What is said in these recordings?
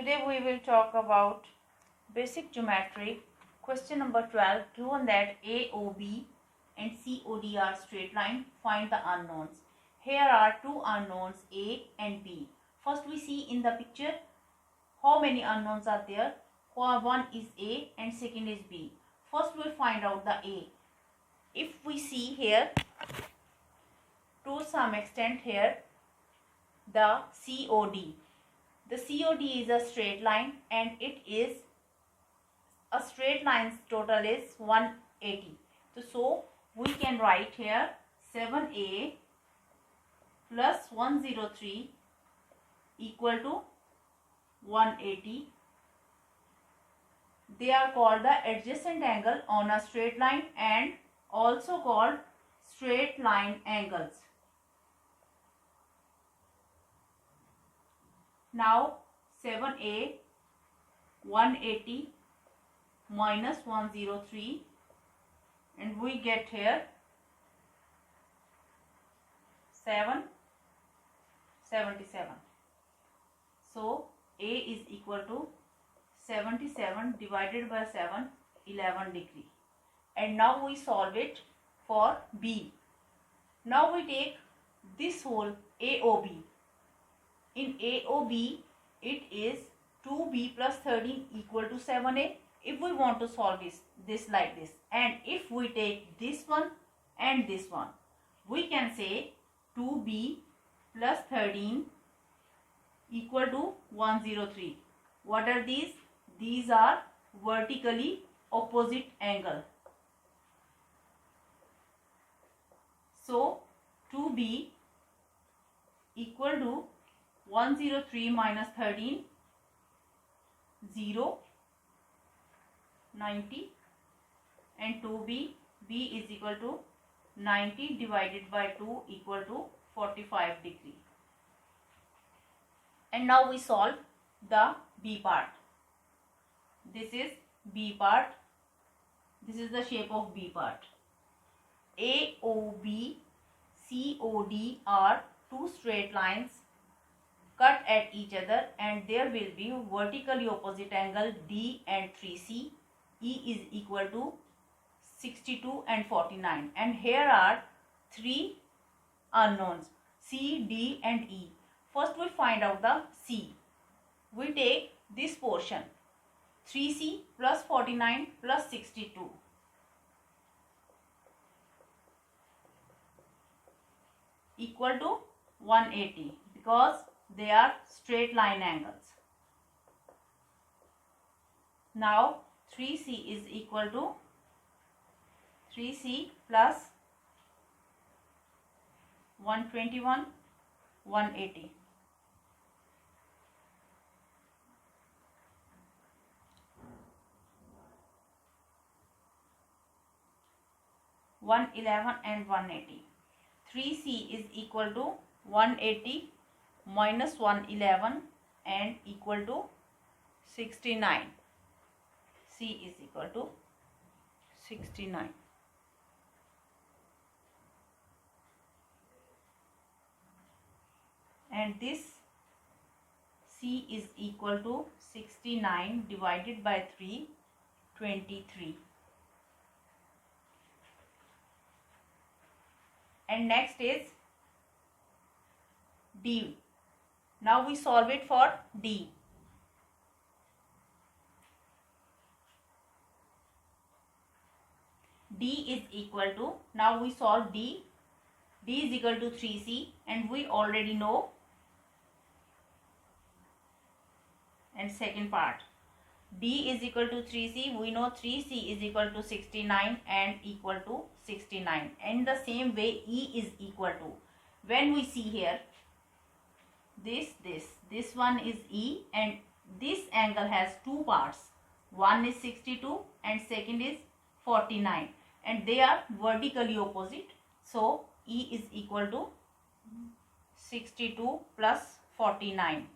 Today we will talk about basic geometry. Question number 12. Given that AOB and COD are straight line, find the unknowns. Here are two unknowns, A and B. First we see in the picture how many unknowns are there. One is A and second is B. First we will find out the A. If we see here, to some extent here, the COD. The COD is a straight line and it is a straight line's total is 180. So we can write here 7A plus 103 equal to 180. They are called the adjacent angle on a straight line and also called straight line angles. Now 7A 180 minus 103 and we get here 777. So A is equal to 77 divided by 7, 11 degree. And now we solve it for B. Now we take this whole AOB. In AOB, it is 2B plus 13 equal to 7A. If we want to solve this like this, and if we take this one and this one, we can say 2B plus 13 equal to 103. What are these? These are vertically opposite angle. So 2B equal to 103 minus 13, 0, 90, and 2B, B is equal to 90 divided by 2 equal to 45 degree. And now we solve the B part. This is B part. This is the shape of B part. AOB, COD are two straight lines cut at each other and there will be vertically opposite angle D and 3C. E is equal to 62 and 49. And here are three unknowns, C, D and E. First we find out the C. We take this portion, 3C plus 49 plus 62. Equal to 180 because they are straight line angles. Now 3C is equal to 3C plus 121, 180. and 180. 3C is equal to 180 minus 111 and equal to 69. C is equal to 69. And this C is equal to 69 divided by 3, 23. And next is D. Now we solve it for D. D is equal to, now we solve D. D is equal to 3C and we already know. And second part, D is equal to 3C. We know 3C is equal to 69 and equal to 69. And the same way E is equal to, when we see here, this one is E and this angle has two parts. One is 62 and second is 49 and they are vertically opposite. So E is equal to 62 plus 49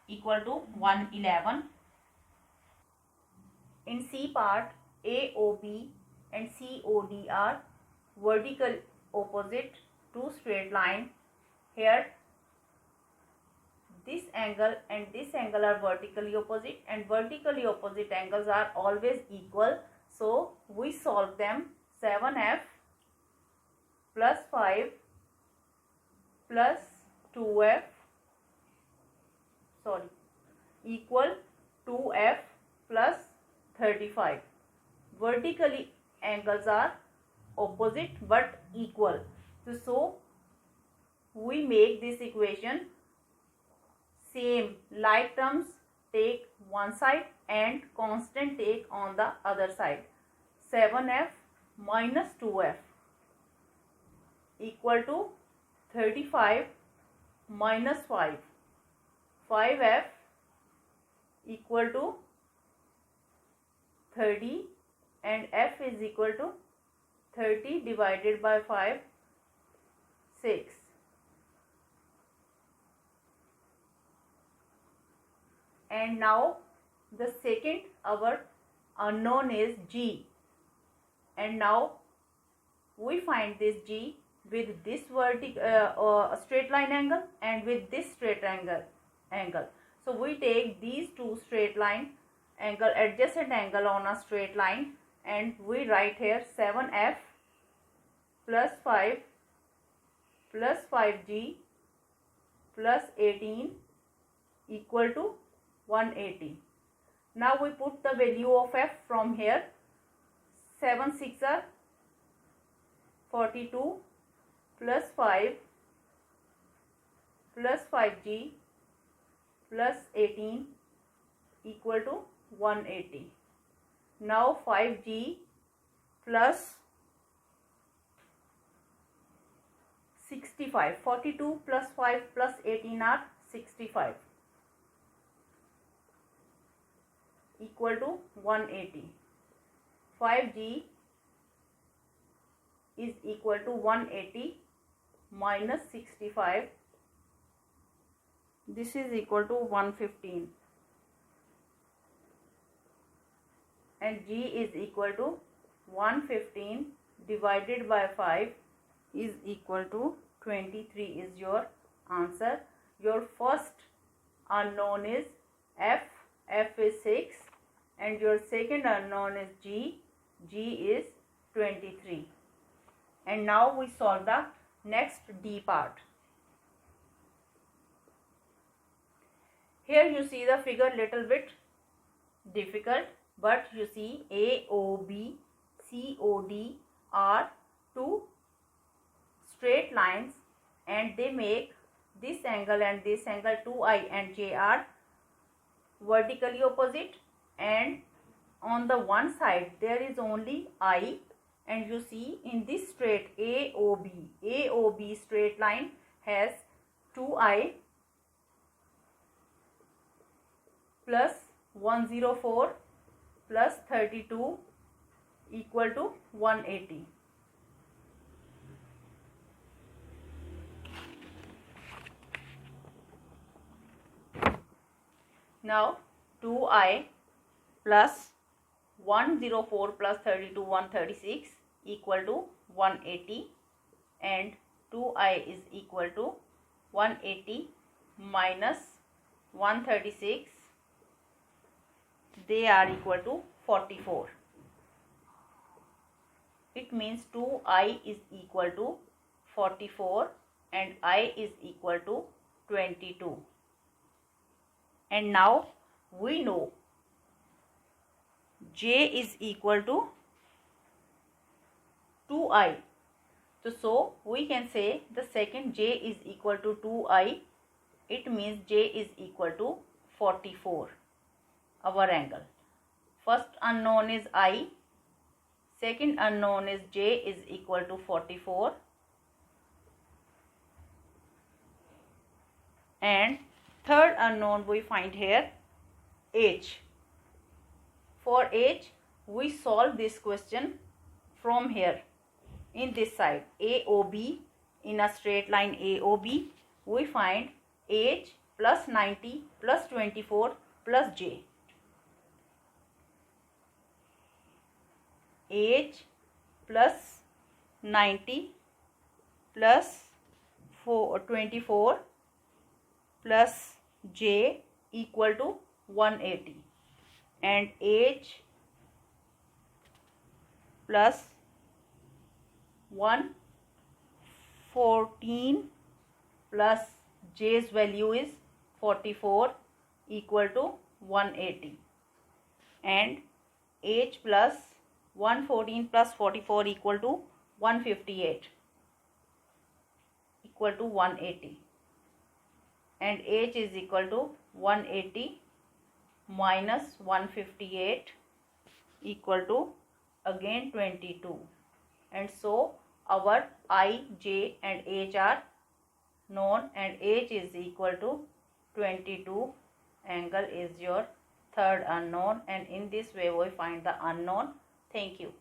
equal to 111. In C part, AOB and COD are vertical opposite, two straight line. Here this angle and this angle are vertically opposite, and vertically opposite angles are always equal. So we solve them. 7f plus 5 plus 2f equal 2f plus 35. Vertically angles are opposite but equal. So we make this equation same. Like terms take one side and constant take on the other side. 7f minus 2f equal to 35 minus 5. 5f equal to 30 and f is equal to 30 divided by 5, 6. And now the second our unknown is g, and now we find this g with this straight line angle and with this straight angle. So we take these two straight line angle, adjacent angle on a straight line, and we write here 7f plus 5 plus 5g plus 18 equal to 180. Now we put the value of f from here. 7 6 are 42 plus 5 plus 5g plus 18 equal to 180. Now 5g plus 65. 42 plus 5 plus 18 are 65 equal to 180. 5g is equal to 180 minus 65. This is equal to 115, and g is equal to 115 divided by 5 is equal to 23 is your answer. Your first unknown is f is 6, and your second unknown is g is 23. And now we solve the next D part. Here you see the figure little bit difficult, but you see AOB, COD are two straight lines, and they make this angle and this angle 2i and j are vertically opposite, and on the one side there is only I, and you see in this straight AOB straight line has 2i plus 104 plus 32 equal to 180. Now 2i plus 104 plus 32 136 equal to 180, and 2i is equal to 180 minus 136, they are equal to 44. It means 2i is equal to 44 and I is equal to 22. And now we know j is equal to 2i. So we can say the second j is equal to 2i. It means j is equal to 44. Our angle. First unknown is I. Second unknown is j is equal to 44. And third unknown we find here h. For h, we solve this question from here. In this side AOB, in a straight line AOB, we find h plus 90 plus 24 plus j. H plus 90 plus 24 plus J equal to 180 and H plus 114 plus J's value is 44 equal to 180 and H plus 114 plus 44 equal to 158 equal to 180 and H is equal to 180 minus 158 equal to again 22, and so our I, J and H are known and H is equal to 22. Angle is your third unknown, and in this way we find the unknown. Thank you.